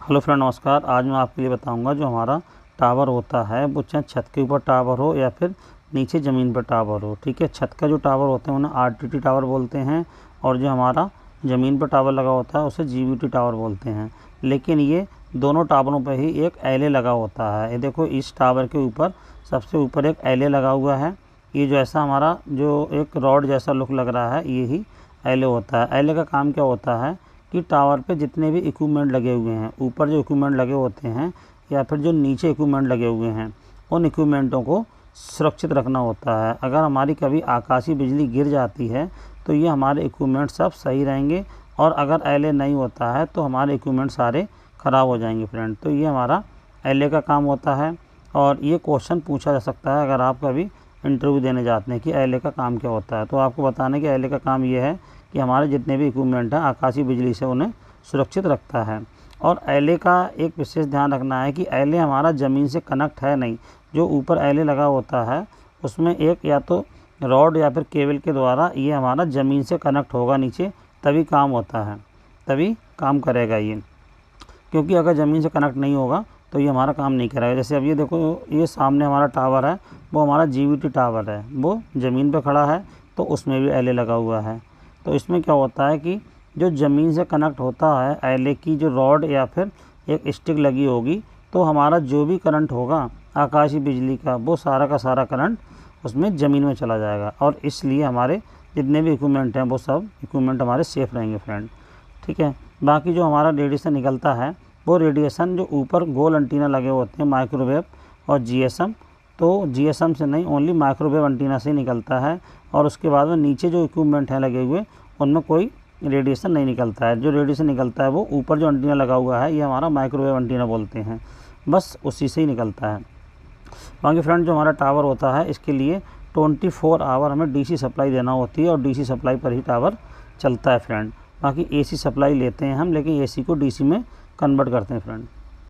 Hello friend, नमस्कार। आज मैं आपके लिए बताऊंगा जो हमारा टावर होता है वो चाहे छत के ऊपर टावर हो या फिर नीचे ज़मीन पर टावर हो। ठीक है, छत का जो टावर होते हैं उन्हें आरटीटी टावर बोलते हैं और जो हमारा ज़मीन पर टावर लगा होता है उसे जीवीटी टावर बोलते हैं। लेकिन ये दोनों टावरों पर ही एक एलए लगा होता है। ये देखो, इस टावर के ऊपर सबसे ऊपर एक एलए लगा हुआ है। ये जो ऐसा हमारा जो एक रॉड जैसा लुक लग रहा है ये ही एलए होता है। एलए का काम क्या होता है कि टावर पे जितने भी इक्विपमेंट लगे हुए हैं, ऊपर जो इक्विपमेंट लगे होते हैं या फिर जो नीचे इक्विपमेंट लगे हुए हैं, उन इक्विपमेंटों को सुरक्षित रखना होता है। अगर हमारी कभी आकाशीय बिजली गिर जाती है तो ये हमारे इक्विपमेंट सब सही रहेंगे, और अगर एलए नहीं होता है तो हमारे इक्विपमेंट सारे ख़राब हो जाएंगे फ्रेंड। तो ये हमारा एलए का काम होता है, और ये क्वेश्चन पूछा जा सकता है अगर आप कभी इंटरव्यू देने जाते हैं कि एलए का काम क्या होता है। तो आपको बताने कि एलए का काम ये है कि हमारे जितने भी इक्विपमेंट हैं आकाशीय बिजली से उन्हें सुरक्षित रखता है। और एलए का एक विशेष ध्यान रखना है कि एलए हमारा ज़मीन से कनेक्ट है नहीं। जो ऊपर एलए लगा होता है उसमें एक या तो रॉड या फिर केबल के द्वारा ये हमारा ज़मीन से कनेक्ट होगा नीचे, तभी काम होता है, तभी काम करेगा ये। क्योंकि अगर ज़मीन से कनेक्ट नहीं होगा तो ये हमारा काम नहीं करेगा। जैसे अब ये देखो, ये सामने हमारा टावर है, वो हमारा जीवीटी टावर है, वो ज़मीन पे खड़ा है तो उसमें भी एलए लगा हुआ है। तो इसमें क्या होता है कि जो ज़मीन से कनेक्ट होता है एलए की जो रॉड या फिर एक स्टिक लगी होगी, तो हमारा जो भी करंट होगा आकाशीय बिजली का वो सारा का सारा करंट उसमें ज़मीन में चला जाएगा, और इसलिए हमारे जितने भी इक्विपमेंट हैं वो सब इक्विपमेंट हमारे सेफ़ रहेंगे फ्रेंड। ठीक है, बाकी जो हमारा रेडिएशन निकलता है वो रेडिएशन जो ऊपर गोल एंटीना लगे होते हैं माइक्रोवेव और जीएसएम, तो जीएसएम से नहीं, ओनली माइक्रोवेव एंटीना से निकलता है। और उसके बाद में नीचे जो इक्विपमेंट हैं लगे हुए उनमें कोई रेडिएशन नहीं निकलता है। जो रेडिएशन निकलता है वो ऊपर जो एंटीना लगा हुआ है, ये हमारा माइक्रोवेव एंटीना बोलते हैं, बस उसी से ही निकलता है। बाकी फ्रेंड जो हमारा टावर होता है इसके लिए 24 आवर हमें डीसी सप्लाई देना होती है, और डीसी सप्लाई पर ही टावर चलता है फ्रेंड। बाकी एसी सप्लाई लेते हैं हम, लेकिन एसी को डीसी में कन्वर्ट करते हैं फ्रेंड।